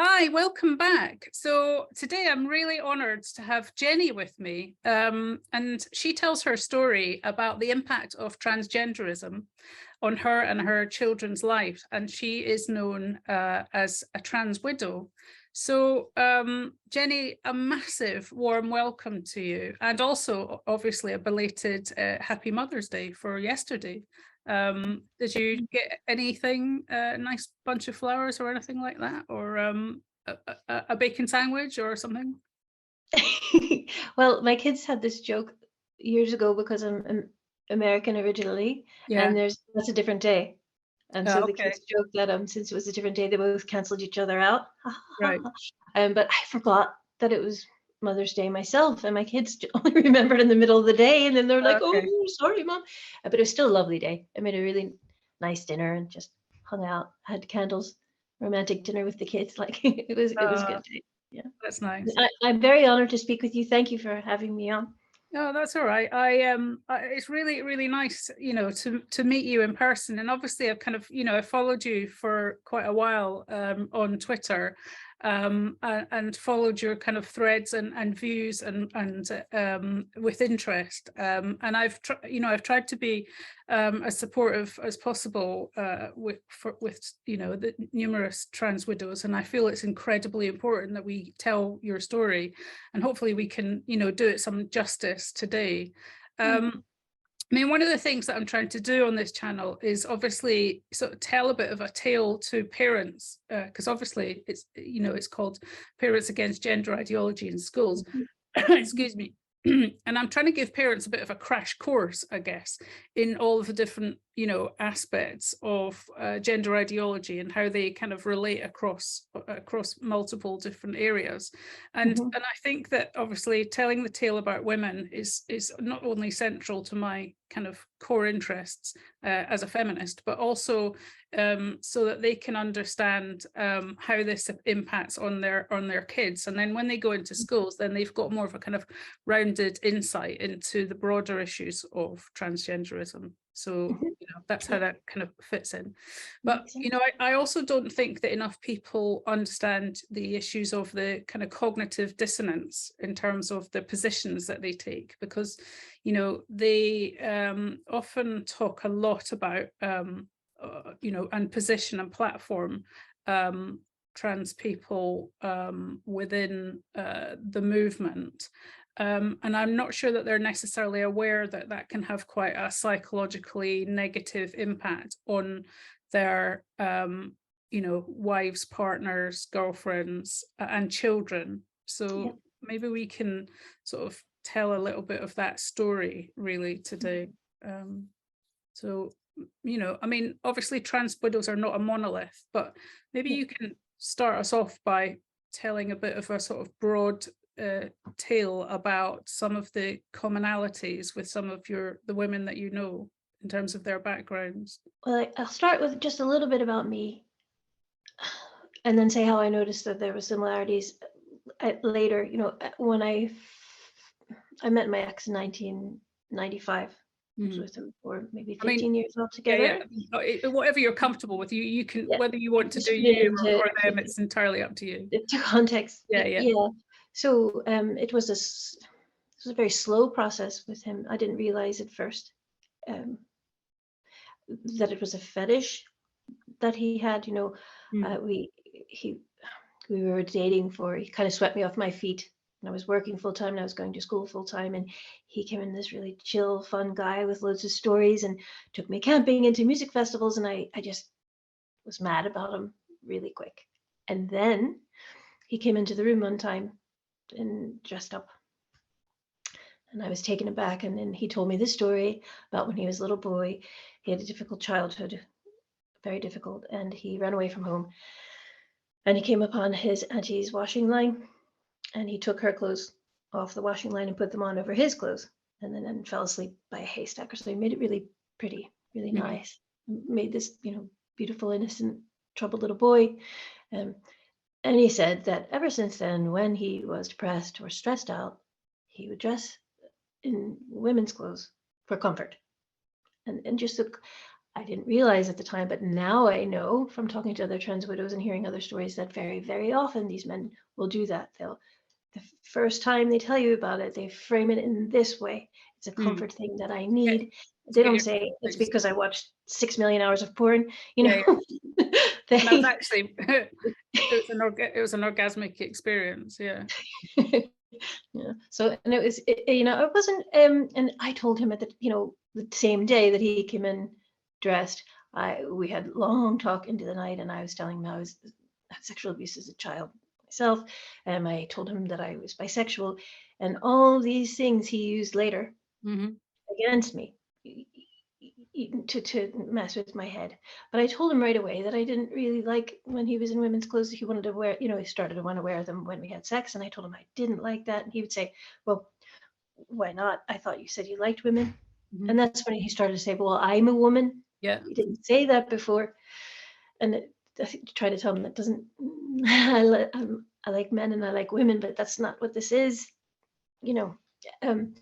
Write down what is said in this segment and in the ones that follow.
Hi, welcome back. So today I'm really honoured to have Jenny with me, and she tells her story about the impact of transgenderism on her and her children's lives, and she is known as a trans widow. So Jenny, a massive warm welcome to you, and also obviously a belated Happy Mother's Day for yesterday. Did you get anything, a nice bunch of flowers or anything like that, or a bacon sandwich or something? Well, my kids had this joke years ago because I'm American originally, Yeah. and that's a different day. And so the Okay. kids joke that since it was a different day, they both canceled each other out. Right. But I forgot that it was Mother's Day myself, and my kids only remembered in the middle of the day, and then they're like, Okay. "Oh, sorry, mom." But it was still a lovely day. I made a really nice dinner and just hung out, had candles, romantic dinner with the kids. Like it was a good day. Yeah. That's nice. I'm very honored to speak with you. Thank you for having me on. No, that's all right. It's really nice, to meet you in person. And obviously, I've kind of, I followed you for quite a while on Twitter, and followed your kind of threads and views and with interest. And I've tried to be as supportive as possible with the numerous trans widows. And I feel it's incredibly important that we tell your story, and hopefully we can do it some justice today. I mean, one of the things that I'm trying to do on this channel is obviously sort of tell a bit of a tale to parents, because obviously it's called Parents Against Gender Ideology in Schools. Mhm. Excuse me. And I'm trying to give parents a bit of a crash course, I guess, in all of the different aspects of gender ideology and how they kind of relate across multiple different areas. And Mhm. I think that obviously telling the tale about women is not only central to my kind of core interests as a feminist, but also so that they can understand how this impacts on their kids. And then when they go into schools, then they've got more of a kind of rounded insight into the broader issues of transgenderism. So Mhm. that's how Yeah, that kind of fits in. But makes sense. I also don't think that enough people understand the issues of the kind of cognitive dissonance in terms of the positions that they take, because they often talk a lot about and position and platform trans people within the movement. And I'm not sure that they're necessarily aware that that can have quite a psychologically negative impact on their wives, partners, girlfriends, and children. Yeah. So maybe we can sort of tell a little bit of that story really today. Um, so, I mean, obviously trans widows are not a monolith, but maybe Yeah. you can start us off by telling a bit of a sort of broad tale about some of the commonalities with some of the women that you know in terms of their backgrounds. Well, I'll start with just a little bit about me, and then say how I noticed that there were similarities later. When I met my ex in 1995. I was Mhm. with him for maybe I mean, 15 years yeah. altogether. Whatever you're comfortable with, you can, Yeah, whether you want to just do put it you into or them, it's entirely up to you. context. Yeah, yeah. Yeah. So it was a very slow process with him. I didn't realize at first um, that it was a fetish that he had. Mm. He we were dating for. He kind of swept me off my feet. And I was working full time and I was going to school full time. And he came in this really chill, fun guy with loads of stories and took me camping into music festivals. And I just was mad about him really quick. And then he came into the room one time and dressed up. And I was taken aback. And then he told me this story about when he was a little boy. He had a difficult childhood, very difficult, and he ran away from home. And he came upon his auntie's washing line, and he took her clothes off the washing line and put them on over his clothes, and then fell asleep by a haystack. So he made it really pretty, really Mhm. nice. Made this, beautiful, innocent, troubled little boy. Um, and he said that ever since then, when he was depressed or stressed out, he would dress in women's clothes for comfort. And just look, I didn't realize at the time, but now I know from talking to other trans widows and hearing other stories that very, very often these men will do that. The first time they tell you about it, they frame it in this way. It's a Mm. comfort thing that I Get, need. to They get don't your say it's feelings. because I watched 6 million hours of porn, Yeah, yeah. And that was They, actually it was an orgasmic experience. Yeah. yeah. So, and it was, it wasn't, and I told him at the same day that he came in dressed, we had long talk into the night, and I was telling him I had sexual abuse as a child myself, and I told him that I was bisexual, and all these things he used later Mm-hmm. against me to mess with my head. But I told him right away that I didn't really like when he was in women's clothes. He wanted to wear, he started to want to wear them when we had sex, and I told him I didn't like that, and he would say, "Well, why not? I thought you said you liked women." Mm-hmm. And that's when he started to say, "Well, I'm a woman. Yeah. You didn't say that before." And I try to tell him that doesn't. I like men and I like women, but that's not what this is, you know. Um,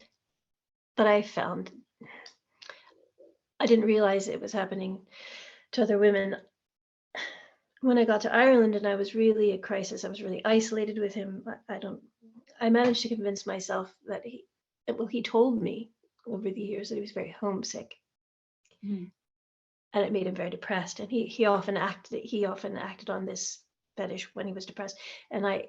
but I found I didn't realize it was happening to other women. When I got to Ireland and I was really a crisis, I was really isolated with him. I managed to convince myself that he told me over the years that he was very homesick, Mm-hmm. and it made him very depressed. And he often acted on this fetish when he was depressed. And I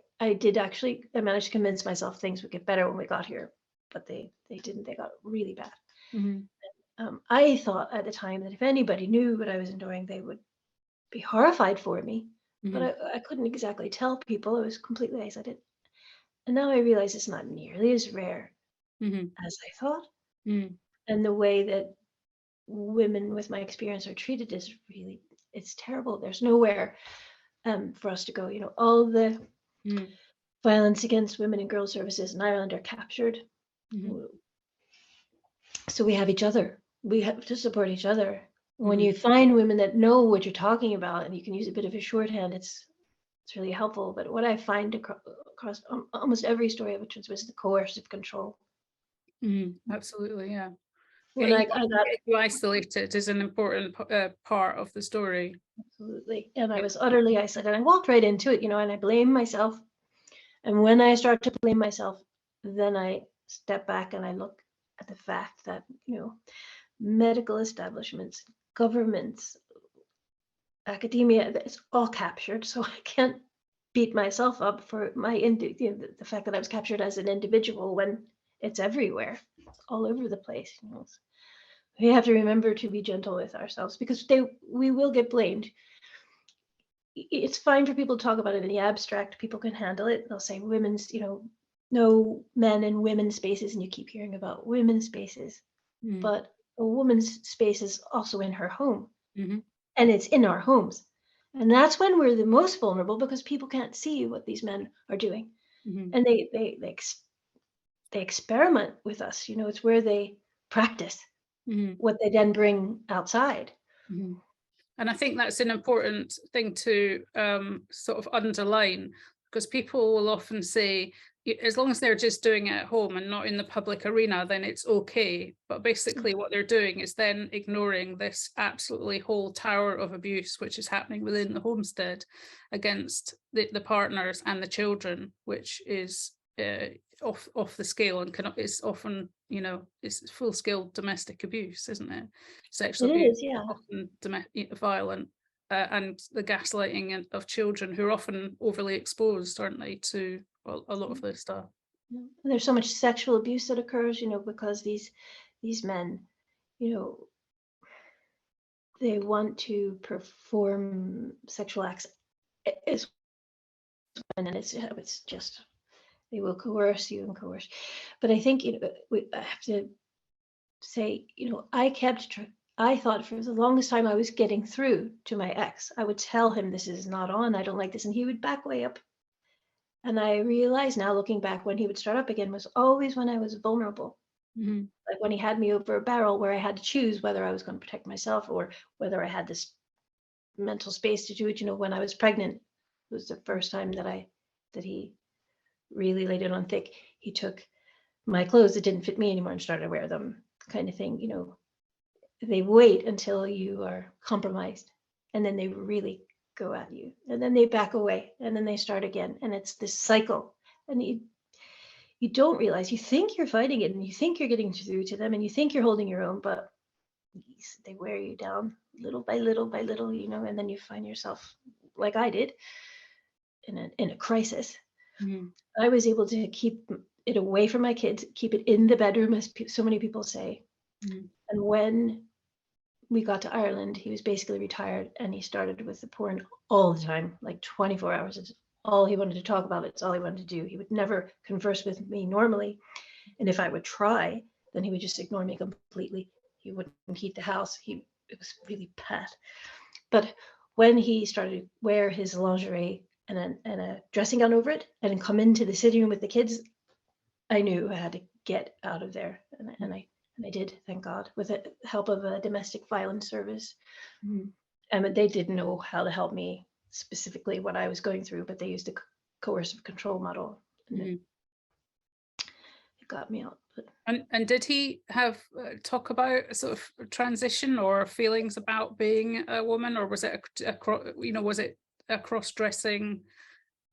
managed to convince myself things would get better when we got here, but they didn't. They got really bad. Mm-hmm. I thought at the time that if anybody knew what I was enduring, they would be horrified for me. But Mm-hmm. I couldn't exactly tell people. I was completely isolated. And now I realize it's not nearly as rare Mm-hmm. as I thought. Mm-hmm. And the way that women with my experience are treated is really, it's terrible. There's nowhere for us to go. All the Mm-hmm. violence against women and girls services in Ireland are captured. Mm-hmm. So we have each other. We have to support each other. When Mm-hmm. you find women that know what you're talking about and you can use a bit of a shorthand, it's really helpful. But what I find across almost every story of a trans is the coercive control. Mm-hmm. Absolutely. Yeah. When I got Getting you isolated is an important part of the story. absolutely, and I Yeah. was utterly isolated. I walked right into it, and I blamed myself. And when I start to blame myself, then I step back and I look at the fact that medical establishments, governments, academia, it's all captured. So I can't beat myself up for the fact that I was captured as an individual when it's everywhere, all over the place. We have to remember to be gentle with ourselves because we will get blamed. It's fine for people to talk about it in the abstract. People can handle it. They'll say women's, no men in women's spaces, and you keep hearing about women's spaces. Mm-hmm. But a woman's space is also in her home, Mm-hmm. and it's in our homes. And that's when we're the most vulnerable because people can't see what these men are doing. Mm-hmm. And they experiment with us. It's where they practice Mm-hmm. what they then bring outside. Mm-hmm. And I think that's an important thing to sort of underline, because people will often say, as long as they're just doing it at home and not in the public arena, then it's okay. But basically what they're doing is then ignoring this absolutely whole tower of abuse, which is happening within the homestead against the partners and the children, which is off the scale and is often, it's full scale domestic abuse, isn't it? It Sexual abuse, is, yeah. often violent, and the gaslighting of children who are often overly exposed, aren't they, to a lot of this stuff. And there's so much sexual abuse that occurs, because these men, they want to perform sexual acts as women, and it's just they will coerce you and coerce. But I think I have to say, I thought for the longest time I was getting through to my ex. I would tell him this is not on, I don't like this, and he would back way up. And I realize now, looking back, when he would start up again was always when I was vulnerable. Mm-hmm. Like when he had me over a barrel where I had to choose whether I was going to protect myself or whether I had this mental space to do it. When I was pregnant, it was the first time that he really laid it on thick. He took my clothes that didn't fit me anymore and started to wear them, kind of thing. they wait until you are compromised, and then they really go at you, and then they back away, and then they start again, and it's this cycle. And you don't realize, you think you're fighting it, and you think you're getting through to them, and you think you're holding your own, but they wear you down little by little by little, and then you find yourself, like I did, in a crisis. Mhm. I was able to keep it away from my kids, keep it in the bedroom, as so many people say. Mhm. And when we got to Ireland, he was basically retired, and he started with the porn all the time, like 24 hours. It's all he wanted to talk about. It's all he wanted to do. He would never converse with me normally. And if I would try, then he would just ignore me completely. He wouldn't heat the house. It was really bad. But when he started to wear his lingerie and a dressing gown over it, and then come into the sitting room with the kids, I knew I had to get out of there, and I did, thank God, with the help of a domestic violence service. Mhm. And they didn't know how to help me specifically what I was going through, but they used a coercive control model, and Mhm. it got me out. But And did he have talk about sort of transition or feelings about being a woman, or was it was it a cross-dressing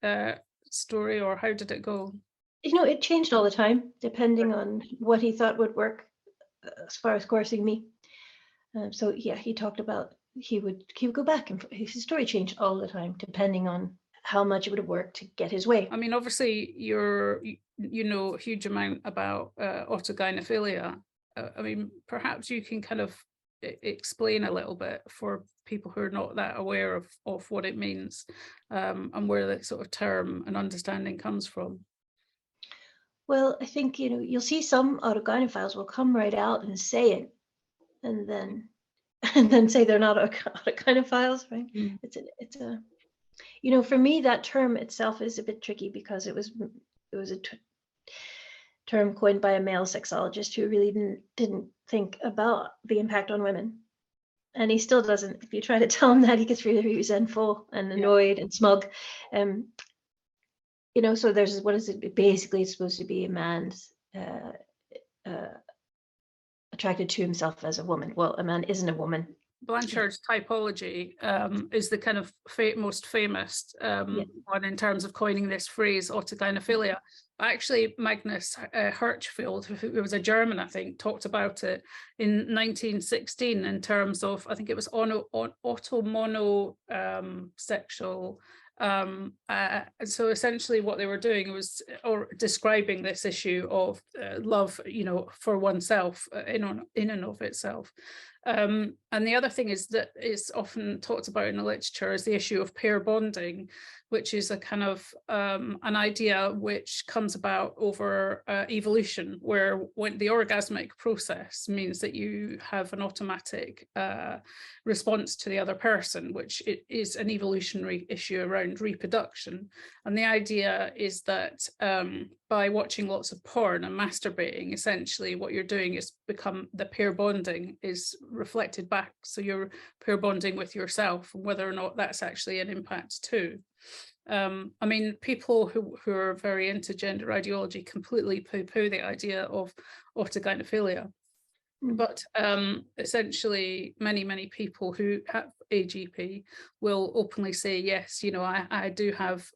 uh, story, or how did it go? it changed all the time, depending on what he thought would work, as far as coercing me. So yeah, he talked about he would go back, and his story changed all the time, depending on how much it would have worked to get his way. I mean, obviously, you know a huge amount about autogynephilia. I mean, perhaps you can kind of explain a little bit for people who are not that aware of what it means, and where that sort of term and understanding comes from. Well, I think you'll see some autogynephiles will come right out and say it, and then and then say they're not autogynephiles, right? Mm. It's a for me, that term itself is a bit tricky, because it was a term coined by a male sexologist who really didn't think about the impact on women. And he still doesn't. If you try to tell him that, he gets really resentful and Yeah. annoyed and smug. Um, so there's, what is it? Basically, it's supposed to be a man's uh, attracted to himself as a woman. Well, a man isn't a woman. Yeah, Blanchard's typology is the kind of most famous yeah, one in terms of coining this phrase, autogynephilia. Actually, Magnus Hirschfeld, who was a German, I think, talked about it in 1916 in terms of, I think it was automono sexual. So essentially what they were doing was, or describing this issue of love, for oneself in and of itself. And the other thing is that is often talked about in the literature is the issue of pair bonding, which is a kind of an idea which comes about over evolution, where when the orgasmic process means that you have an automatic response to the other person, which it is an evolutionary issue around reproduction. And the idea is that by watching lots of porn and masturbating, essentially what you're doing is become the pair bonding is reflected back. So you're pair bonding with yourself, and whether or not that's actually an impact too. I mean, people who are very into gender ideology completely poo-poo the idea of autogynephilia. mm, But essentially, many people who have AGP will openly say, yes, I do have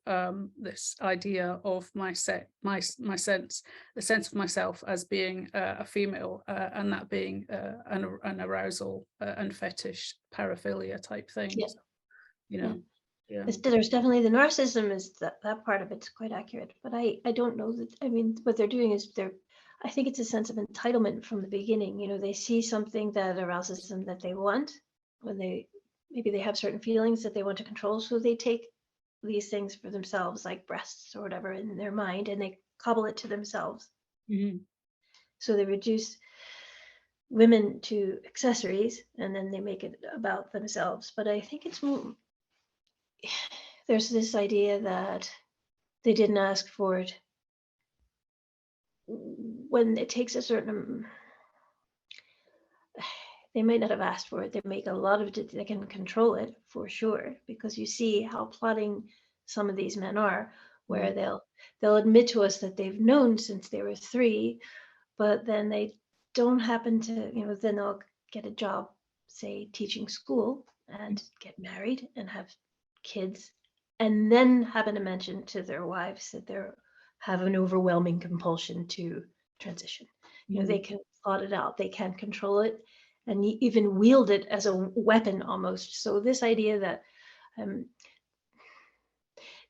this idea of my sense, the sense of myself as being a female, and that being an arousal and fetish paraphilia type thing. yeah, So, you yeah. know, yeah. There's definitely the narcissism, is that part of it's quite accurate. But I don't know that. I mean, what they're doing is I think it's a sense of entitlement from the beginning. They see something that arouses them that they want, when maybe they have certain feelings that they want to control, so they take these things for themselves, like breasts or whatever, in their mind, and they cobble it to themselves. Mhm. So they reduce women to accessories, and then they make it about themselves. But I think it's more, there's this idea that they didn't ask for it. When it takes a certain, they might not have asked for it. They make a lot of it. They can control it for sure, because you see how plotting some of these men are, where they'll admit to us that they've known since they were 3, but then they don't happen to, then they'll get a job, say teaching school, and get married and have kids, and then happen to mention to their wives that they have an overwhelming compulsion to transition. They can plot it out, they can control it, and even wield it as a weapon almost. So this idea that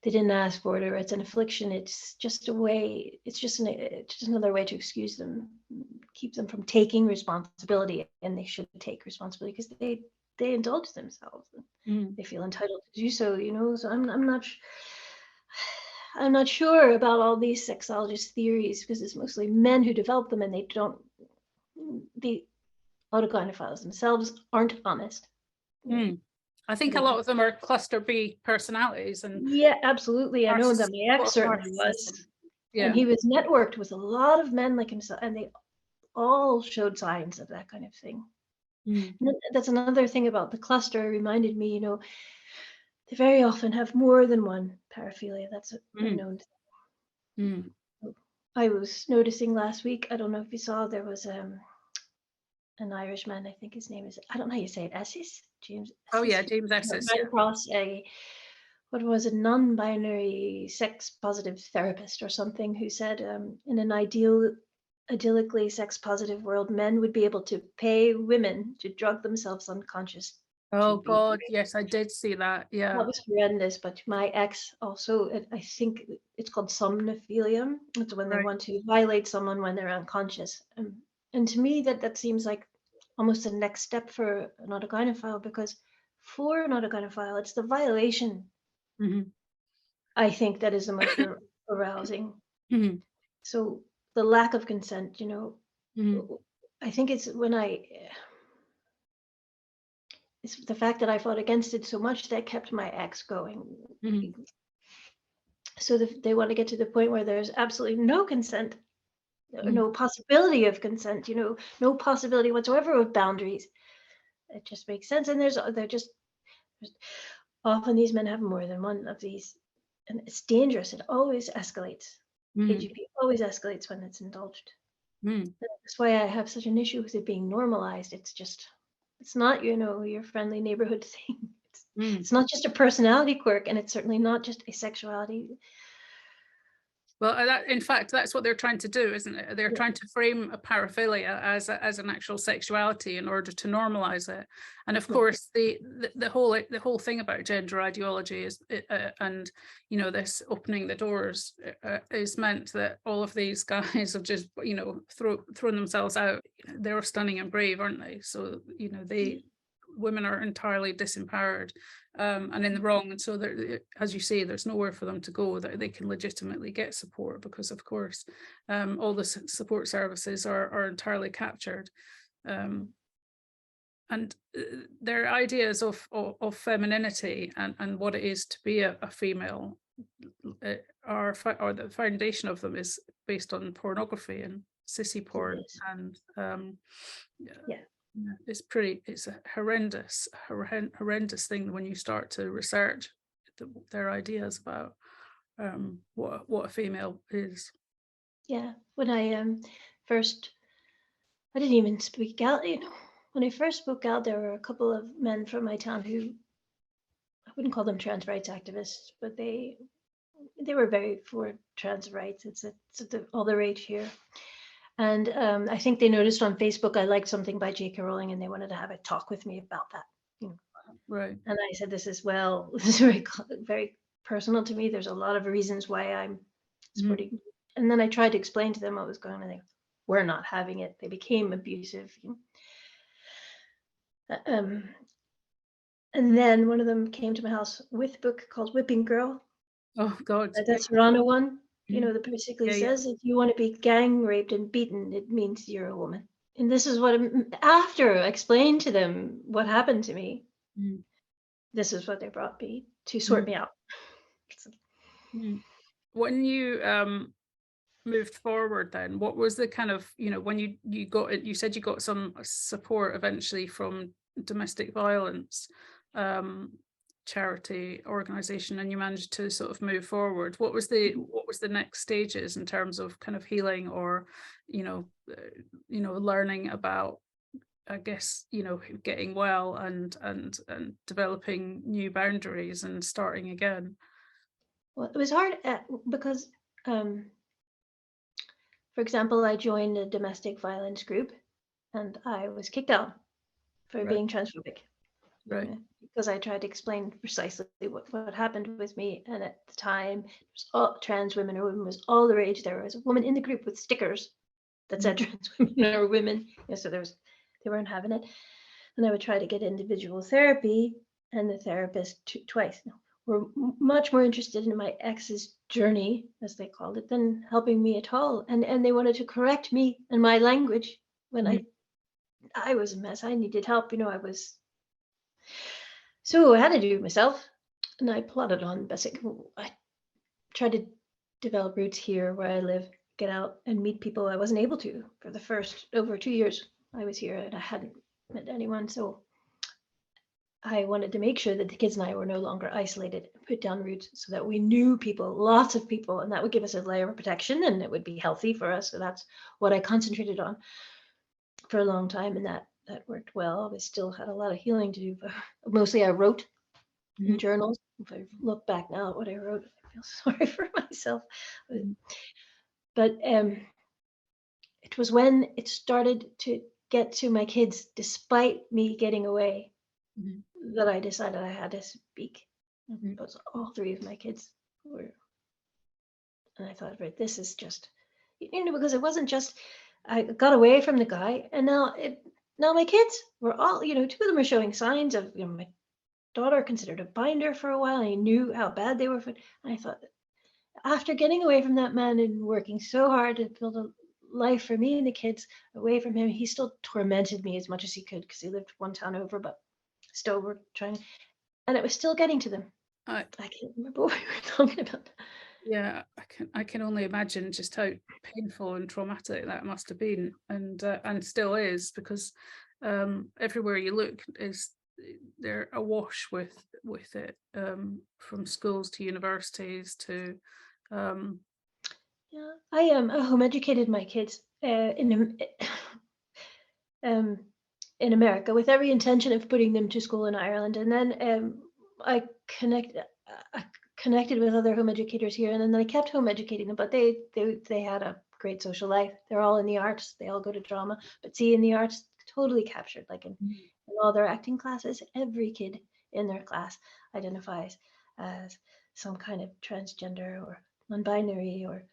they didn't ask for it, or it's an affliction, it's just a way, it's just another way to excuse them, keep them from taking responsibility, and they should take responsibility because they indulge themselves. They feel entitled to do so, so I'm not sure about all these sexologist theories, because it's mostly men who develop them, and the autogynephiles themselves aren't honest. I think a lot of them are cluster B personalities. And yeah, absolutely. I know that my ex certainly was. Yeah. And he was networked with a lot of men like himself, and they all showed signs of that kind of thing. That's another thing about the cluster. It reminded me, they very often have more than one paraphilia. That's a known thing. I was noticing last week, I don't know if you saw, there was an Irishman, I think his name is, I don't know how you say it, Esses? James Esses? Oh yeah, James Esses. Ran across a non-binary sex positive therapist or something, who said in an idyllically sex positive world, men would be able to pay women to drug themselves unconscious. Oh God, yes, I did see that. Yeah, that was horrendous. But my ex also, I think it's called somnophilia. It's when they want to violate someone when they're unconscious. And to me, that seems like almost the next step for an autogynephile, because for an autogynephile, it's the violation, I think, that is the most arousing. So the lack of consent, I think it's it's the fact that I fought against it so much that kept my ex going. So they want to get to the point where there's absolutely no consent, no possibility of consent, no possibility whatsoever of boundaries. It just makes sense. And often these men have more than one of these, and it's dangerous. It always escalates. AGP always escalates when it's indulged. That's why I have such an issue with it being normalized. It's not, your friendly neighborhood thing. It's not just a personality quirk, and it's certainly not just a sexuality. Well, in fact, that's what they're trying to do, isn't it? They're trying to frame a paraphilia as an actual sexuality in order to normalize it. And of course, the whole thing about gender ideology is, and this opening the doors is meant that all of these guys have just thrown themselves out. They're stunning and brave, aren't they? So women are entirely disempowered and in the wrong, and so as you say, there's nowhere for them to go that they can legitimately get support, because of course all the support services are entirely captured, and their ideas of femininity and what it is to be a female or the foundation of them is based on pornography and sissy porn, and it's a horrendous thing when you start to research their ideas about what a female is. Yeah, when I I didn't even speak out. When I first spoke out, there were a couple of men from my town who, I wouldn't call them trans rights activists, but they were very for trans rights. It's all the rage here. And I think they noticed on Facebook I liked something by J.K. Rowling, and they wanted to have a talk with me about that. Right. And I said, this is very, very personal to me. There's a lot of reasons why I'm supporting. And then I tried to explain to them what was going on, and they were not having it. They became abusive. And then one of them came to my house with a book called Whipping Girl. Oh God. That's Toronto one. That basically says if you want to be gang raped and beaten, it means you're a woman. And this is what, after I explained to them what happened to me, this is what they brought me to sort me out. When you moved forward, then what was the kind of, when you got it, you said you got some support eventually from domestic violence charity organization, and you managed to sort of move forward. What was the next stages in terms of kind of healing, or learning about I guess, getting well and developing new boundaries and starting again. Well, it was hard because, for example, I joined a domestic violence group and I was kicked out for Right, being transphobic. right. Because I tried to explain precisely what happened with me. And at the time, it was all trans women or women was all the rage. There was a woman in the group with stickers that Mm, said trans women or women. So they weren't having it. And I would try to get individual therapy, and the therapist twice were much more interested in my ex's journey, as they called it, than helping me at all. And they wanted to correct me and my language when mhm, I was a mess. I needed help. I was. So I had to do it myself, and I plotted on basic. I tried to develop roots here where I live, get out and meet people I wasn't able to for the first over 2 years I was here, and I hadn't met anyone. So I wanted to make sure that the kids and I were no longer isolated, put down roots so that we knew people, lots of people, and that would give us a layer of protection and it would be healthy for us. So that's what I concentrated on for a long time, and that worked well. I still had a lot of healing to do, but mostly I wrote in mhm, journals. If I look back now at what I wrote, I feel sorry for myself. mhm, But it was when it started to get to my kids, despite me getting away, mhm, that I decided I had to speak. mhm. Because all three of my kids were, and I thought, right, this is just, because it wasn't just I got away from the guy, and now my kids were all, two of them are showing signs of, my daughter considered a binder for a while. And I knew how bad they were for, and I thought, after getting away from that man and working so hard to build a life for me and the kids away from him, he still tormented me as much as he could because he lived one town over, but still we're trying, and it was still getting to them. I I can't remember what we were talking about. Yeah, I can only imagine just how painful and traumatic that must have been, and still is, because everywhere you look is they're awash with it, from schools to universities to um, Yeah, I home educated my kids um, in America with every intention of putting them to school in Ireland, and then I I connected with other home educators here, and then I kept home educating them. But they had a great social life. They're all in the arts. They all go to drama. But see, in the arts, totally captured. Like in all their acting classes, every kid in their class identifies as some kind of transgender or non-binary or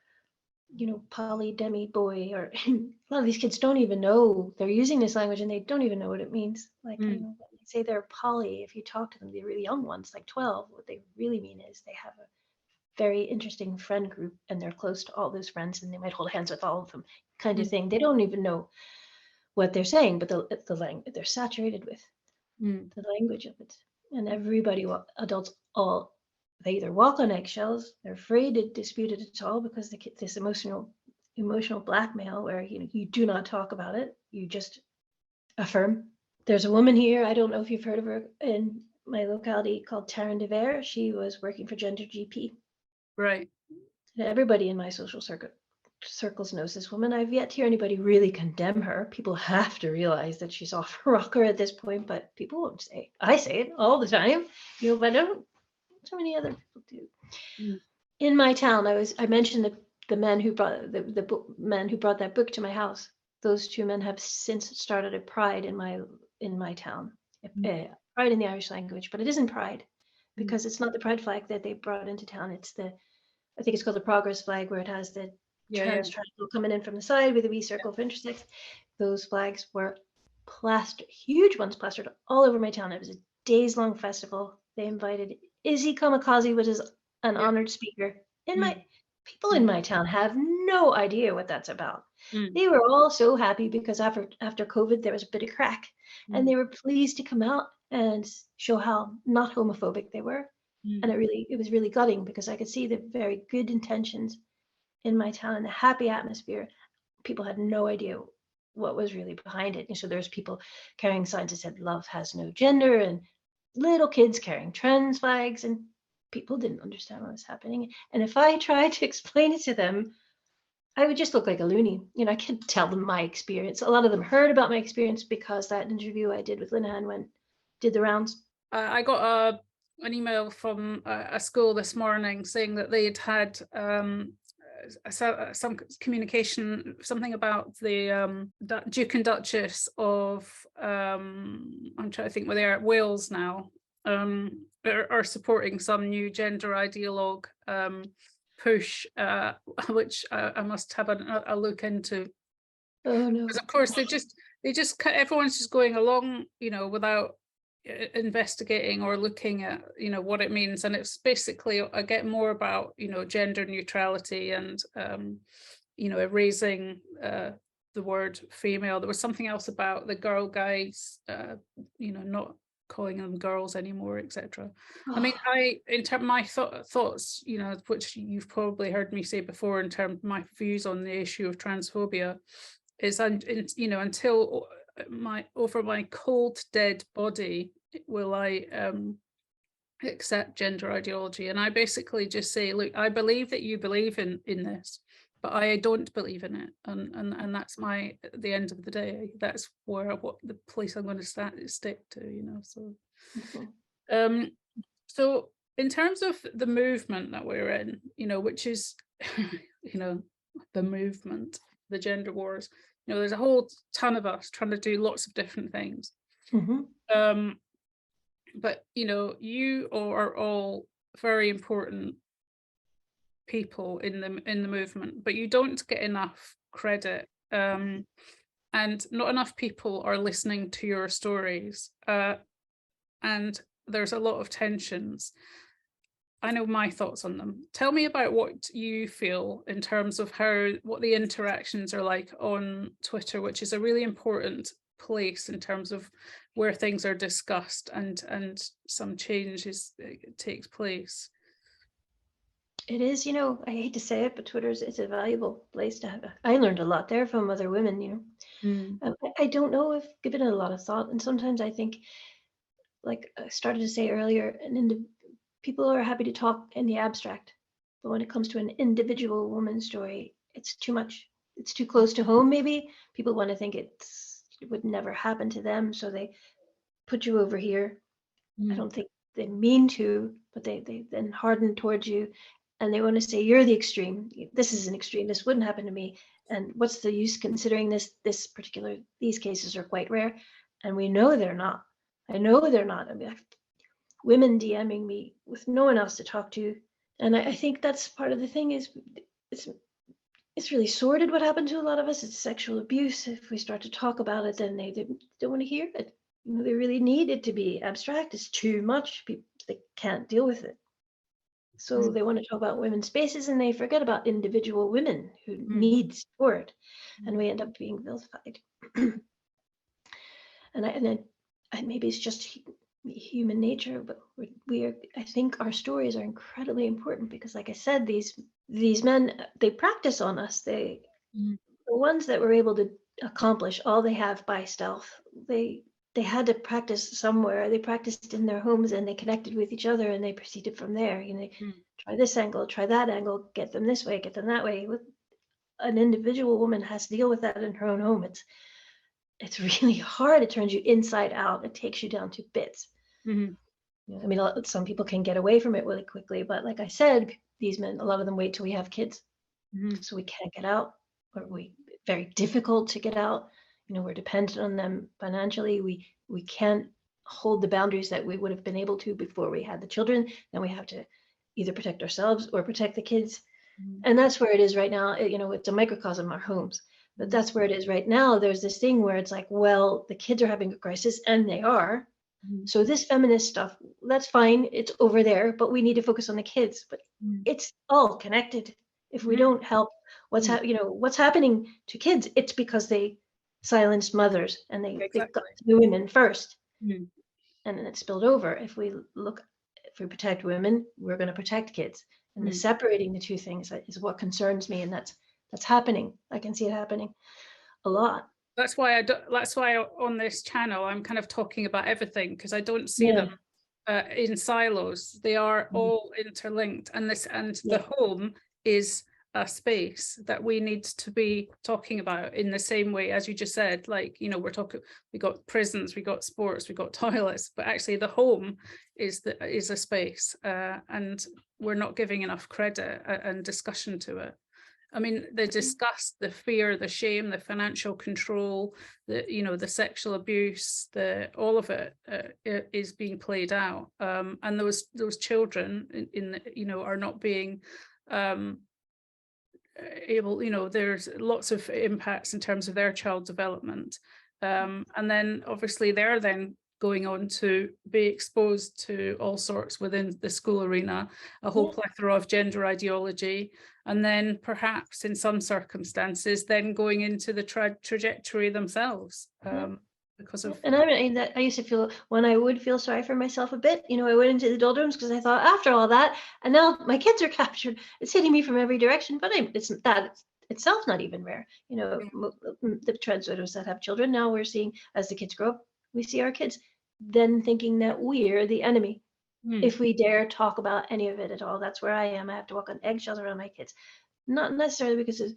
poly demi boy, or a lot of these kids don't even know they're using this language and they don't even know what it means. Like, mm, when they say they're poly, if you talk to them, the really young ones, like 12, what they really mean is they have a very interesting friend group and they're close to all those friends and they might hold hands with all of them, kind of mm, thing. They don't even know what they're saying, but the language they're saturated with mm, the language of it. And everybody, adults, all they either walk on eggshells, they're afraid to dispute it at all because this emotional blackmail where you do not talk about it, you just affirm. There's a woman here, I don't know if you've heard of her, in my locality called Taryn DeVere. She was working for Gender GP. right. Everybody in my social circles knows this woman. I've yet to hear anybody really condemn her. People have to realize that she's off her rocker at this point, but people won't say. I say it all the time, but I don't. So many other people do. Mm, In my town, I mentioned the men who brought the men who brought that book to my house. Those two men have since started a pride in my town, mm, pride in the Irish language, but it isn't pride mm. because it's not the pride flag that they brought into town. It's I think it's called the progress flag, where it has the Yeah, yeah, trans triangle coming in from the side with a wee circle for intersex. Those flags were plastered, huge ones plastered all over my town. It was a days-long festival. They invited Izzy Kamikaze, which is an yeah. honored speaker. In my Mm, People in mm, my town have no idea what that's about. mm, They were all so happy because after COVID there was a bit of crack, and mm, they were pleased to come out and show how not homophobic they were. And mm, it was really gutting because I could see the very good intentions in my town and the happy atmosphere. People had no idea what was really behind it. And so there's people carrying signs that said love has no gender, and little kids carrying trans flags, and people didn't understand what was happening. And if I tried to explain it to them, I would just look like a loony. I can't tell them my experience. A lot of them heard about my experience because that interview I did with Linehan did the rounds. I got an email from a school this morning saying that they'd had some communication, something about the Duke and Duchess of, I'm trying to think where they are, at Wales now, are supporting some new gender ideologue push, which I must have a look into. Oh no. Because of course everyone's just going along, without investigating or looking at what it means. And it's basically, I get more about gender neutrality and erasing the word female. There was something else about the girl guides, not calling them girls anymore, etc. I mean, in terms of my thoughts, which you've probably heard me say before, in terms of my views on the issue of transphobia, is until over my cold dead body will I accept gender ideology. And I basically just say, look, I believe that you believe in this, but I don't believe in it, and that's at the end of the day, that's what the place I'm going to stick to, so so in terms of the movement that we're in, which is the movement, the gender wars, there's a whole ton of us trying to do lots of different things. But you are all very important people in the movement, but you don't get enough credit, and not enough people are listening to your stories, and there's a lot of tensions. I know my thoughts on them. Tell me about what you feel in terms of what the interactions are like on Twitter, which is a really important place in terms of where things are discussed and some change takes place. It is, I hate to say it, but it's a valuable place to have. I learned a lot there from other women, I don't know if given it a lot of thought. And sometimes I think, like I started to say earlier, people are happy to talk in the abstract, but when it comes to an individual woman's story, it's too much. It's too close to home. Maybe people want to think it would never happen to them, so they put you over here. I don't think they mean to, but they then harden towards you, and they want to say you're the extreme. This is an extreme. This wouldn't happen to me. And what's the use considering these cases are quite rare, and we know they're not. I know they're not. I mean, women DMing me with no one else to talk to. And I think that's part of the thing is it's really sordid what happened to a lot of us. It's sexual abuse. If we start to talk about it, then they don't want to hear it. They really need it to be abstract. It's too much. People, they can't deal with it. So they want to talk about women's spaces and they forget about individual women who need support. And we end up being vilified. and maybe it's just human nature, but I think our stories are incredibly important because, like I said, these men, they practice on us. The ones that were able to accomplish all they have by stealth, they had to practice somewhere. They practiced in their homes and they connected with each other and they proceeded from there. Try this angle, try that angle, get them this way, get them that way. An individual woman has to deal with that in her own home. It's really hard. It turns you inside out. It takes you down to bits. I mean, some people can get away from it really quickly, but like I said, these men, a lot of them wait till we have kids, so we can't get out, or very difficult to get out. We're dependent on them financially. We can't hold the boundaries that we would have been able to before we had the children. Then we have to either protect ourselves or protect the kids, and that's where it is right now. It's a microcosm of our homes. But that's where it is right now. There's this thing where it's like, well, the kids are having a crisis, and they are. So this feminist stuff, that's fine. It's over there, but we need to focus on the kids. But it's all connected. If we don't help, what's happening to kids? It's because they silenced mothers and they got to the women first, and then it spilled over. If we protect women, we're going to protect kids. And the separating the two things is what concerns me, and that's happening. I can see it happening a lot. That's why on this channel I'm kind of talking about everything, because I don't see them in silos. They are all interlinked, and the home is a space that we need to be talking about in the same way as you just said, like, you know, we got prisons, we got sports, we got toilets, but actually the home is a space, and we're not giving enough credit and discussion to it. I mean, the disgust, the fear, the shame, the financial control, the sexual abuse, all of it is being played out, and those children are not being able. There's lots of impacts in terms of their child development, and then obviously they're then going on to be exposed to all sorts within the school arena, a whole plethora of gender ideology, and then perhaps in some circumstances then going into the trajectory themselves, because of. And I used to feel, when I would feel sorry for myself a bit, I went into the doldrums because I thought, after all that, and now my kids are captured, it's hitting me from every direction. But it's that itself not even rare. The trans widows that have children, now we're seeing, as the kids grow up, we see our kids then thinking that we're the enemy. If we dare talk about any of it at all. That's where I am. I have to walk on eggshells around my kids, not necessarily because of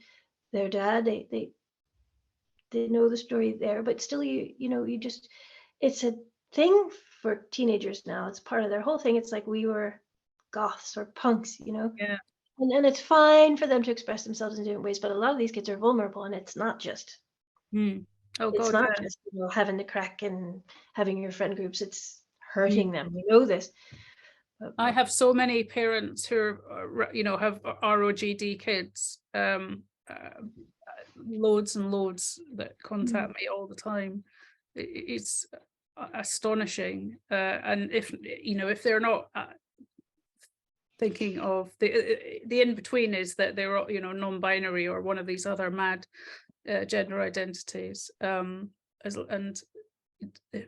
their dad. They know the story there, but still, you just, it's a thing for teenagers now. It's part of their whole thing. It's like we were goths or punks, Yeah. And it's fine for them to express themselves in different ways, but a lot of these kids are vulnerable, and it's not just. Oh, it's God, not yeah. just having the crack and having your friend groups. It's hurting them. We know this. I have so many parents who have ROGD kids, loads and loads that contact me all the time. It's astonishing, and if they're not thinking of the in between, is that they're non-binary or one of these other mad gender identities, and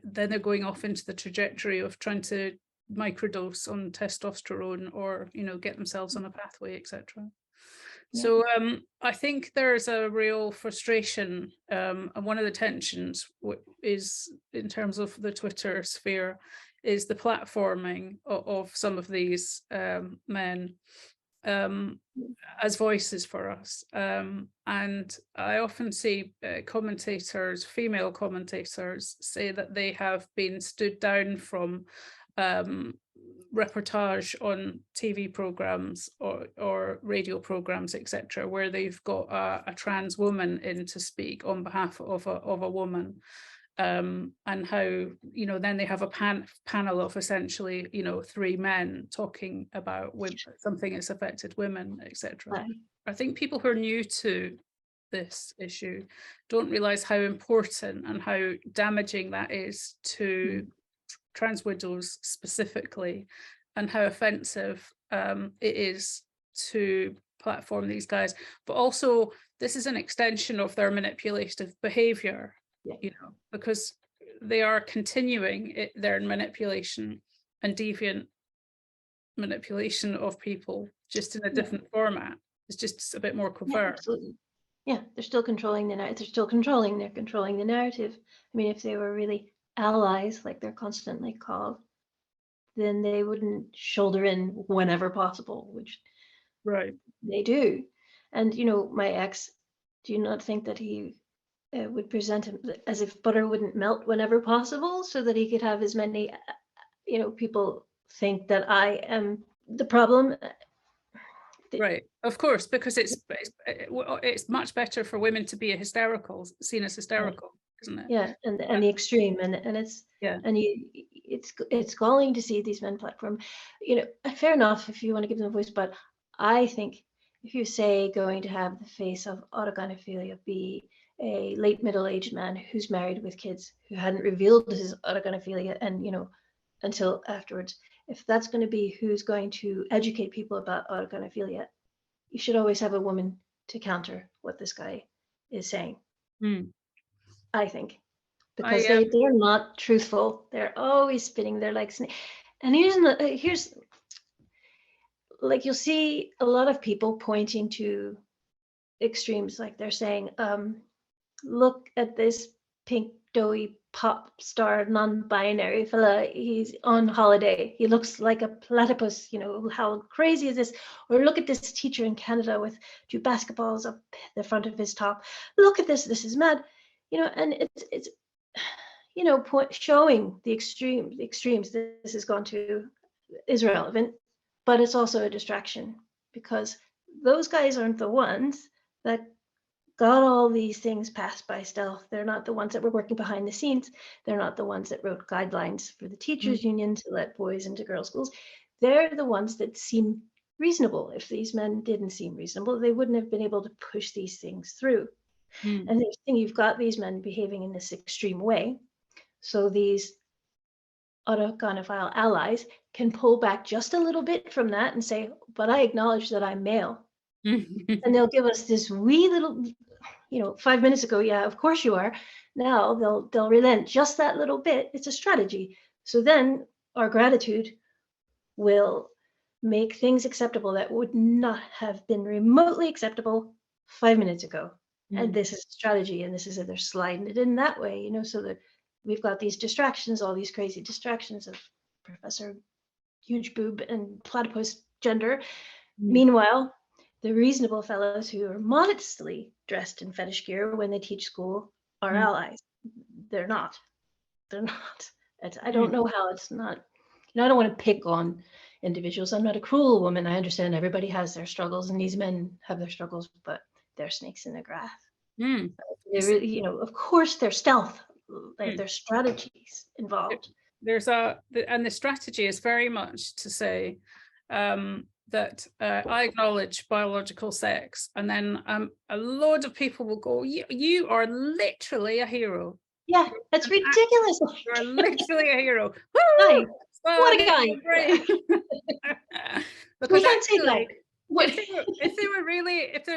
then they're going off into the trajectory of trying to microdose on testosterone or get themselves on a pathway, etc. So I think there's a real frustration, and one of the tensions is, in terms of the Twitter sphere, is the platforming of some of these men as voices for us, and I often see female commentators say that they have been stood down from reportage on TV programs or radio programs, etc., where they've got a trans woman in to speak on behalf of a woman, and how then they have a panel of essentially 3 men talking about something that's affected women, etc. I think people who are new to this issue don't realize how important and how damaging that is to trans widows specifically, and how offensive it is to platform these guys. But also, this is an extension of their manipulative behavior, because they are continuing their manipulation and deviant manipulation of people, just in a different format. It's just a bit more covert. Absolutely. Yeah, they're still controlling the narrative. They're controlling the narrative. I mean, if they were really allies, like they're constantly called, then they wouldn't shoulder in whenever possible, which they do. And my ex, do you not think that he would present him as if butter wouldn't melt whenever possible, so that he could have as many people think that I am the problem? Right, of course, because it's much better for women to be seen as hysterical, isn't it? Yeah, and the extreme, and it's and it's galling to see these men platform. Fair enough if you want to give them a voice, but I think if you say going to have the face of autogynephilia be a late middle-aged man who's married with kids, who hadn't revealed his autogynephilia and until afterwards, if that's going to be who's going to educate people about autogynephilia, you should always have a woman to counter what this guy is saying. I think, because they're not truthful. They're always spinning. They're like, and here's like, you'll see a lot of people pointing to extremes, like they're saying, look at this pink doughy pop star non-binary fella. He's on holiday. He looks like a platypus. How crazy is this? Or look at this teacher in Canada with 2 basketballs up the front of his top. Look at this. This is mad. And it's showing the extremes this has gone to is relevant, but it's also a distraction, because those guys aren't the ones that got all these things passed by stealth. They're not the ones that were working behind the scenes. They're not the ones that wrote guidelines for the teachers union to let boys into girls' schools. They're the ones that seem reasonable. If these men didn't seem reasonable, they wouldn't have been able to push these things through. And the thing, you've got these men behaving in this extreme way. So these autogynephile allies can pull back just a little bit from that and say, but I acknowledge that I'm male. And they'll give us this wee little, 5 minutes ago, yeah, of course you are. Now they'll relent just that little bit. It's a strategy. So then our gratitude will make things acceptable that would not have been remotely acceptable 5 minutes ago. And this is strategy, and this is they're sliding it in that way, so that we've got these distractions, all these crazy distractions of Professor Huge Boob and Platypus gender. Meanwhile, the reasonable fellows who are modestly dressed in fetish gear when they teach school are allies. They're not. I don't know how it's not. I don't want to pick on individuals. I'm not a cruel woman. I understand everybody has their struggles, and these men have their struggles, but they're snakes in the grass. They really, of course, they're stealth. There's strategies involved. And the strategy is very much to say that I acknowledge biological sex, and then a load of people will go, you are literally a hero. Yeah, that's ridiculous. You're literally a hero. Nice. What a guy. Because actually, if they were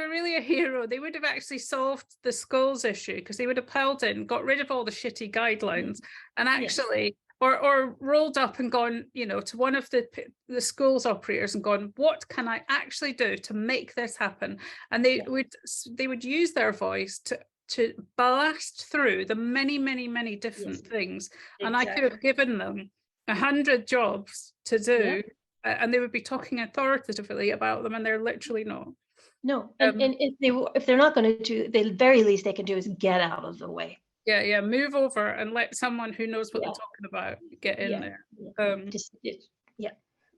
really a hero, they would have actually solved the schools issue, because they would have piled in, got rid of all the shitty guidelines, and actually, or rolled up and gone, to one of the schools operators and gone, what can I actually do to make this happen? And they would use their voice to blast through the many, many, many different things. And I could have given them 100 jobs to do, and they would be talking authoritatively about them, and they're literally not. No, and if they're not going to do, the very least they can do is get out of the way. Yeah, move over and let someone who knows what they're talking about get in there.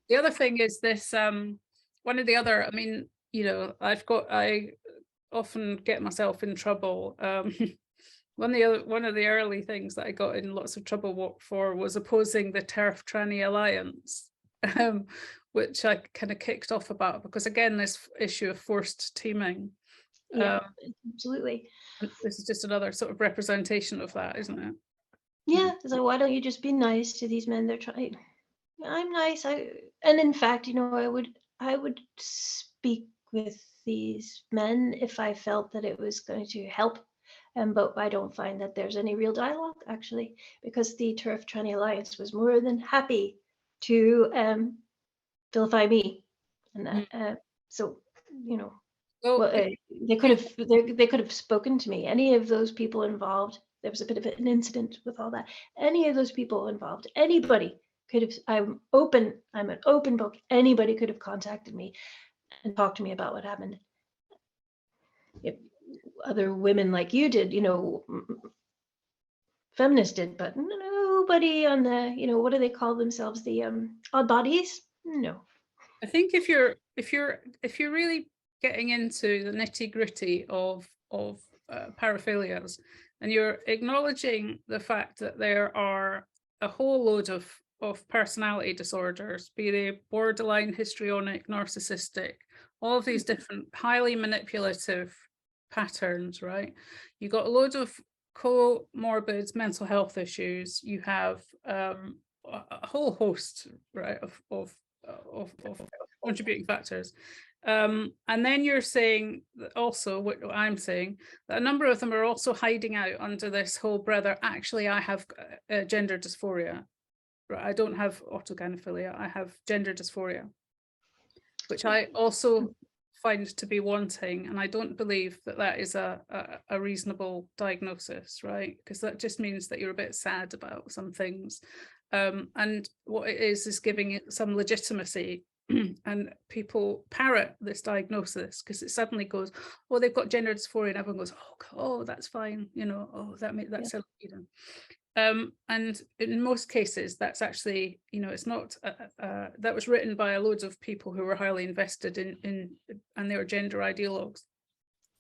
The other thing is this, one of the other, I mean, I often get myself in trouble. One of the early things that I got in lots of trouble for was opposing the TERF Tranny Alliance, which I kind of kicked off about, because again, this issue of forced teaming. Absolutely. This is just another sort of representation of that, isn't it? Yeah. So why don't you just be nice to these men? They're trying. I'm nice. And in fact, I would speak with these men if I felt that it was going to help. But I don't find that there's any real dialogue, actually, because the TERF Tranny Alliance was more than happy to vilify me, and so they could have spoken to me. Any of those people involved. There was a bit of an incident with all that. Any of those people involved, anybody could have. I'm an open book. Anybody could have contacted me and talked to me about what happened. If other women like you did, feminists did, but nobody on the, what do they call themselves? The odd bodies? No. I think if you're really getting into the nitty-gritty of paraphilias, and you're acknowledging the fact that there are a whole load of personality disorders, be they borderline, histrionic, narcissistic, all of these different highly manipulative patterns, right? You got a load of comorbid mental health issues. You have a whole host, right, of contributing factors. And then you're saying that also, what I'm saying, that a number of them are also hiding out under this whole brother, actually, I have gender dysphoria. Right? I don't have autogynephilia, I have gender dysphoria, which I also find to be wanting, and I don't believe that that is a reasonable diagnosis, right? Because that just means that you're a bit sad about some things, and what it is giving it some legitimacy. And people parrot this diagnosis because it suddenly goes, oh, they've got gender dysphoria, and everyone goes, oh, that's fine, you know, oh, that's a lead. And in most cases, that's actually, you know, it's not, that was written by loads of people who were highly invested in and they were gender ideologues.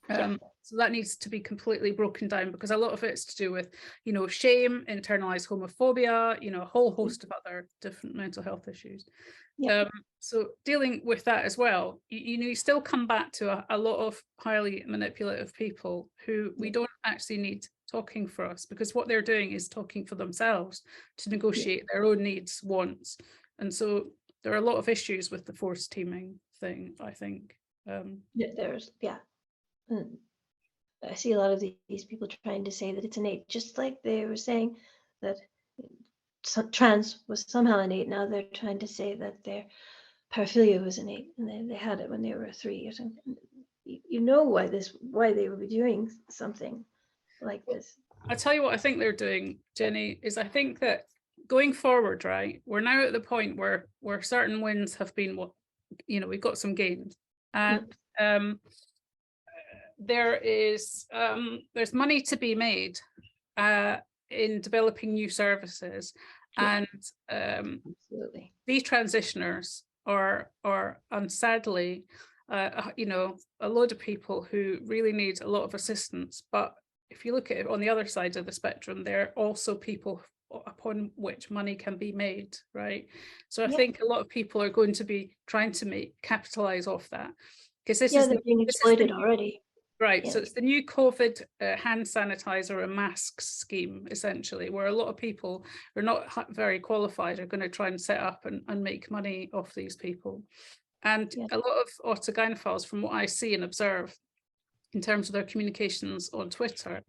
So that needs to be completely broken down, because a lot of it's to do with, you know, shame, internalized homophobia, you know, a whole host of other different mental health issues. So dealing with that as well, you know, you still come back to a lot of highly manipulative people who we don't actually need talking for us, because what they're doing is talking for themselves to negotiate their own needs, wants. And so there are a lot of issues with the forced teaming thing, I think. There's I see a lot of these people trying to say that it's innate, just like they were saying that trans was somehow innate. Now they're trying to say that their paraphilia was innate, and they had it when they were 3 or something. You know why they would be doing something like this. I'll tell you what I think they're doing, Jenny, is I think that going forward, right, we're now at the point where certain wins have been, you know, we've got some gains, and there's money to be made in developing new services, and absolutely, these transitioners are and sadly, you know, a load of people who really need a lot of assistance. But if you look at it on the other side of the spectrum, there are also people upon which money can be made, right? So I think a lot of people are going to be trying to capitalize off that, because they're being exploited already. Right, so it's the new COVID hand sanitizer and masks scheme, essentially, where a lot of people who are not very qualified are going to try and set up and make money off these people. And a lot of autogynephiles, from what I see and observe in terms of their communications on Twitter,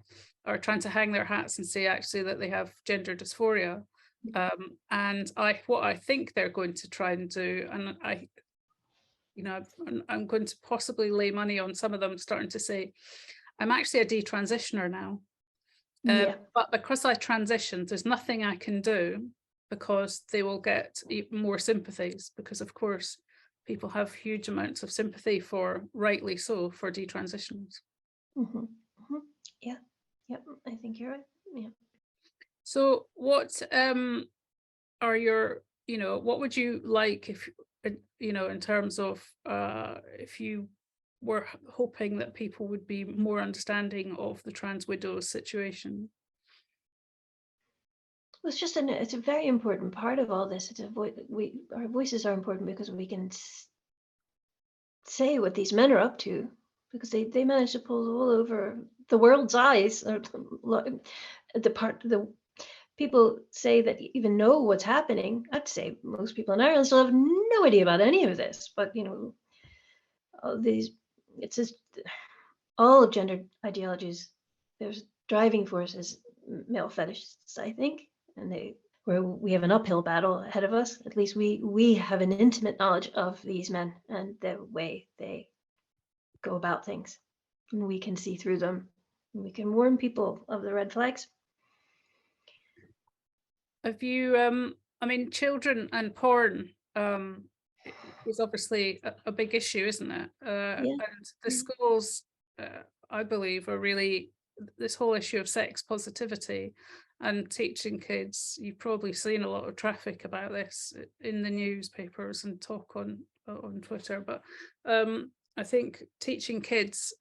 are trying to hang their hats and say actually that they have gender dysphoria. And what I think they're going to try and do, and you know, I'm going to possibly lay money on some of them starting to say, I'm actually a detransitioner now. But because I transitioned, there's nothing I can do, because they will get even more sympathies, because of course people have huge amounts of sympathy, for rightly so, for detransitions. I think you're right. So what are your, you know, what would you like, if you know, in terms of if you were hoping that people would be more understanding of the trans widows situation? Well, it's a very important part of all this. It's our voices are important because we can say what these men are up to, because they manage to pull the wool over the world's eyes. The people say that even know what's happening. I'd say most people in Ireland still have no idea about any of this. But you know, it's just all of gender ideologies. There's driving forces, male fetishists, I think, and where we have an uphill battle ahead of us. At least we have an intimate knowledge of these men and the way they go about things, and we can see through them, and we can warn people of the red flags. Have you I mean, children and porn is obviously a big issue, isn't it? And the schools, I believe, are really, this whole issue of sex positivity and teaching kids. You've probably seen a lot of traffic about this in the newspapers and talk on Twitter, but I think teaching kids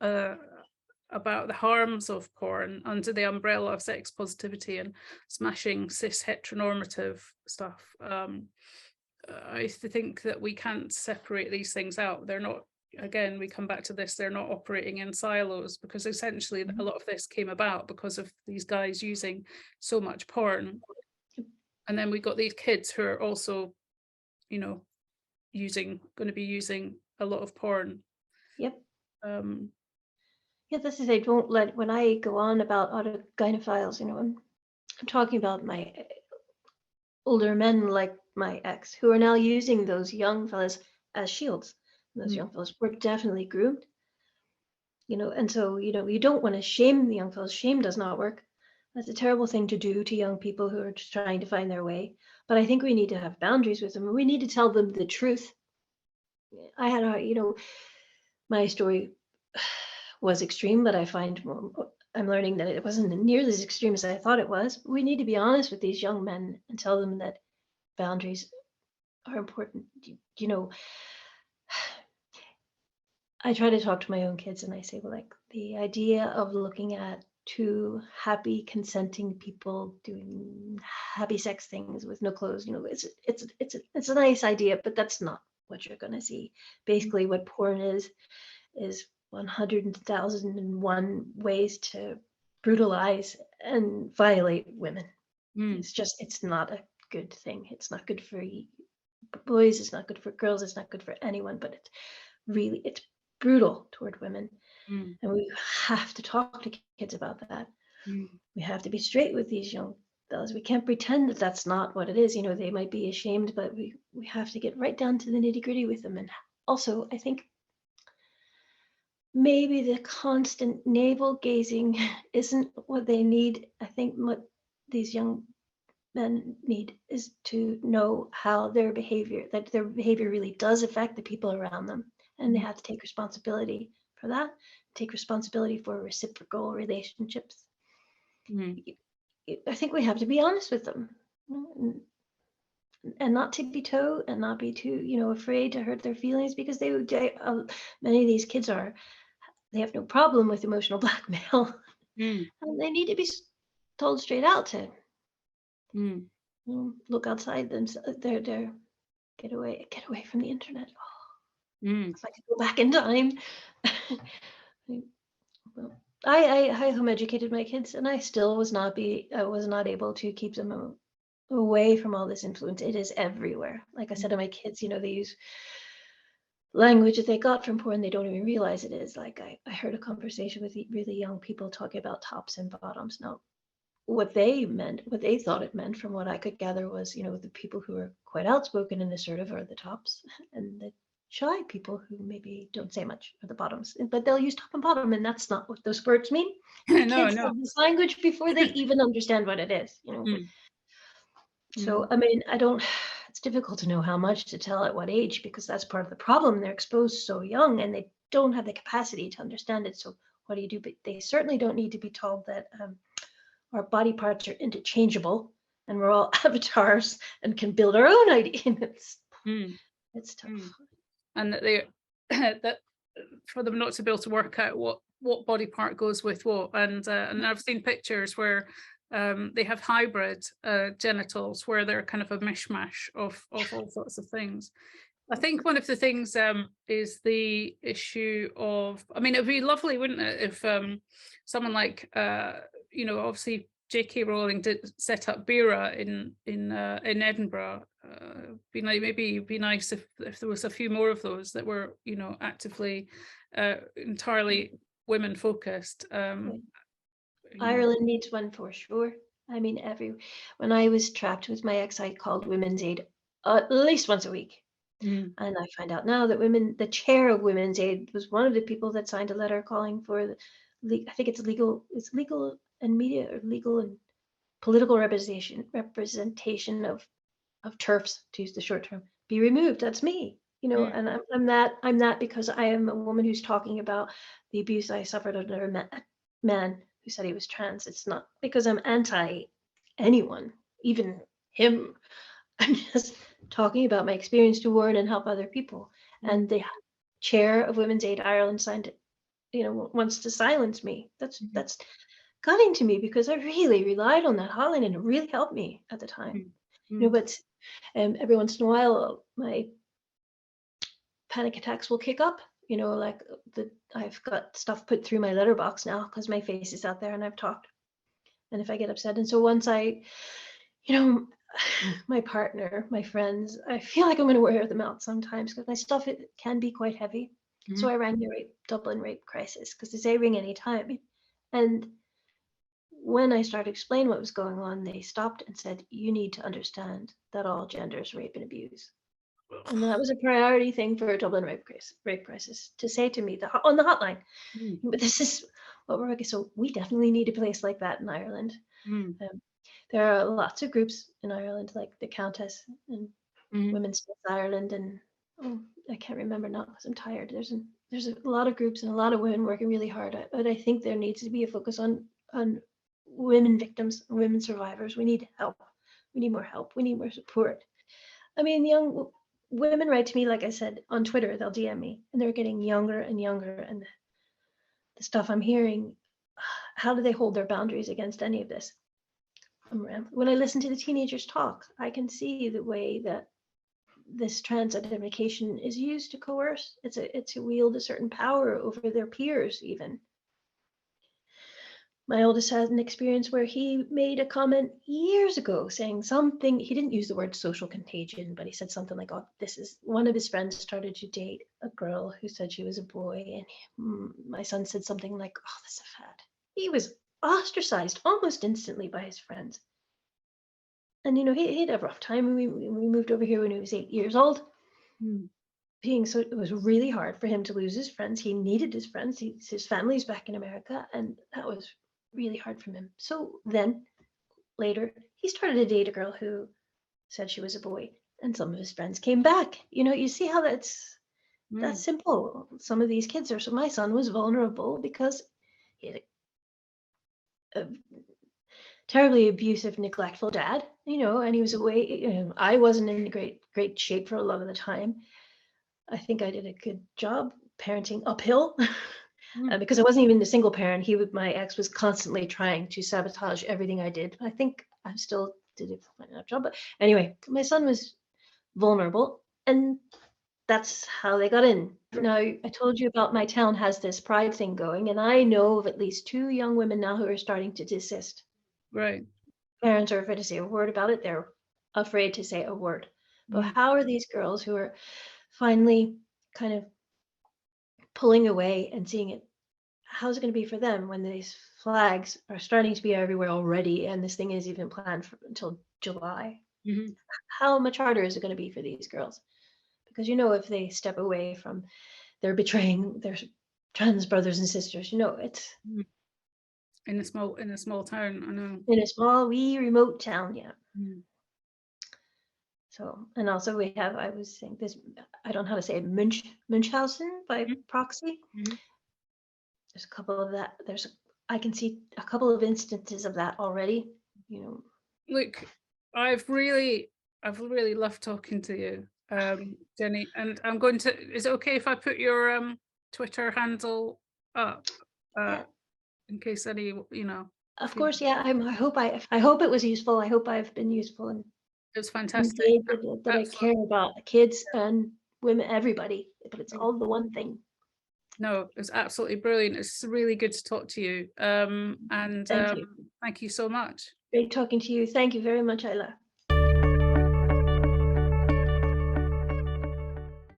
about the harms of porn under the umbrella of sex positivity and smashing cis heteronormative stuff. I think that we can't separate these things out. They're not, again, we come back to this, they're not operating in silos, because essentially a lot of this came about because of these guys using so much porn. And then we got these kids who are also, you know, going to be using a lot of porn. This is, I don't let, when I go on about autogynephiles, you know, I'm talking about my older men like my ex, who are now using those young fellas as shields. Those young fellows were definitely groomed, and so, you don't want to shame the young fellows. Shame does not work. That's a terrible thing to do to young people who are just trying to find their way. But I think we need to have boundaries with them. We need to tell them the truth. I had my story was extreme, but I find I'm learning that it wasn't nearly as extreme as I thought it was. We need to be honest with these young men and tell them that boundaries are important. I try to talk to my own kids and I say, well, like the idea of looking at two happy, consenting people doing happy sex things with no clothes, it's a nice idea, but that's not what you're going to see. Basically, what porn is 100,001 ways to brutalize and violate women. It's not a good thing. It's not good for boys. It's not good for girls. It's not good for anyone, but it's brutal toward women. And we have to talk to kids about that. We have to be straight with these young fellas. We can't pretend that that's not what it is. They might be ashamed, but we have to get right down to the nitty-gritty with them. And also, I think maybe the constant navel gazing isn't what they need. I think what these young men need is to know how that their behavior really does affect the people around them. And they have to take responsibility for that, take responsibility for reciprocal relationships. I think we have to be honest with them, and not tippy toe and not be too, afraid to hurt their feelings, because many of these kids they have no problem with emotional blackmail. And they need to be told straight out to look outside themselves. They're get away from the internet. If I could go back in time. Well, I home educated my kids, and I still was not able to keep them away from all this influence. It is everywhere. Like I said to my kids, they use language that they got from porn. They don't even realize it is. Like I heard a conversation with really young people talking about tops and bottoms. Now, what they thought it meant, from what I could gather, was, the people who are quite outspoken and assertive are the tops, and the shy people who maybe don't say much are the bottoms. But they'll use top and bottom, and that's not what those words mean. Kids have this language before they even understand what it is. So I mean, it's difficult to know how much to tell at what age, because that's part of the problem. They're exposed so young and they don't have the capacity to understand it. So what do you do? But they certainly don't need to be told that our body parts are interchangeable and we're all avatars and can build our own ID. It's tough. And that that for them not to be able to work out what body part goes with what. And I've seen pictures where they have hybrid genitals, where they're kind of a mishmash of all sorts of things. I think one of the things is the issue of, I mean, it'd be lovely, wouldn't it, if someone like, obviously J.K. Rowling did set up BERA in Edinburgh. It'd be nice if there was a few more of those that were, actively entirely women focused. Ireland needs one for sure. I mean, when I was trapped with my ex, I called Women's Aid at least once a week. And I find out now that the chair of Women's Aid was one of the people that signed a letter calling for I think it's legal and media, or legal and political representation of TERFs, to use the short term, be removed. That's me, and I'm that because I am a woman who's talking about the abuse I suffered under a man who said he was trans. It's not because I'm anti anyone, even him. I'm just talking about my experience to warn and help other people. And the chair of Women's Aid Ireland signed it, wants to silence me. That's gutting to me, because I really relied on that hotline and it really helped me at the time. But every once in a while, my panic attacks will kick up. I've got stuff put through my letterbox now because my face is out there and I've talked. And if I get upset, and so once my partner, my friends, I feel like I'm going to wear them out sometimes, because my stuff, it can be quite heavy. So I rang the Dublin rape crisis, because they say ring anytime. And when I started to explain what was going on, they stopped and said, you need to understand that all gender is rape and abuse. And that was a priority thing for a Dublin rape crisis to say to me on the hotline. Mm, But this is what we're so we definitely need a place like that in Ireland. mm, Um, there are lots of groups in Ireland, like the Countess and mm, Women's Space Ireland, and oh, I can't remember now because I'm tired. There's a lot of groups and a lot of women working really hard. But I think there needs to be a focus on women victims, women survivors. We need help. We need more help. We need more support. I mean, young women write to me, like I said, on Twitter. They'll DM me, and they're getting younger and younger. And the stuff I'm hearing, how do they hold their boundaries against any of this? When I listen to the teenagers talk, I can see the way that this trans identification is used to coerce. It's to wield a certain power over their peers, even. My oldest had an experience where he made a comment years ago saying something. He didn't use the word social contagion, but he said something like, "Oh, this is," one of his friends started to date a girl who said she was a boy, and my son said something like, "Oh, that's a fad." He was ostracized almost instantly by his friends. And he had a rough time. We moved over here when he was 8 years old. mm, So it was really hard for him to lose his friends. He needed his friends. His family's back in America, and that was really hard for him. So then later, he started to date a girl who said she was a boy, and some of his friends came back. You see how that's mm, simple. Some of these kids are. So my son was vulnerable because he had a terribly abusive, neglectful dad. And he was away. I wasn't in great shape for a lot of the time. I think I did a good job parenting uphill. mm. Because I wasn't even a single parent. My ex was constantly trying to sabotage everything I did. I think I still did a fine enough job. But anyway, my son was vulnerable, and that's how they got in. Now, I told you about my town has this pride thing going, and I know of at least 2 young women now who are starting to desist. Right. Parents are afraid to say a word about it. They're afraid to say a word. But Mm, how are these girls who are finally kind of pulling away and seeing it, how's it going to be for them when these flags are starting to be everywhere already and this thing is even planned until July? mhm. How much harder is it going to be for these girls? Because if they step away from, they're betraying their trans brothers and sisters. It's Mm. In a small town, I know. in a small, wee, remote town. Yeah. Mm, So, and also I was saying this, I don't know how to say it, Munchausen by mm, proxy. mhm. There's a couple of that. I can see a couple of instances of that already. Look, I've really loved talking to you, Jenny, and I'm going to, is it okay if I put your Twitter handle up, uh, Yeah, in case any, of people, course. Yeah, I hope it was useful. I hope I've been useful and it's fantastic. conveyed that I Absolutely. care about kids and women, everybody. But it's all the one thing. No, it's absolutely brilliant. It's really good to talk to you. And Thank you. thank you so much. Great talking to you. Thank you very much, Isla.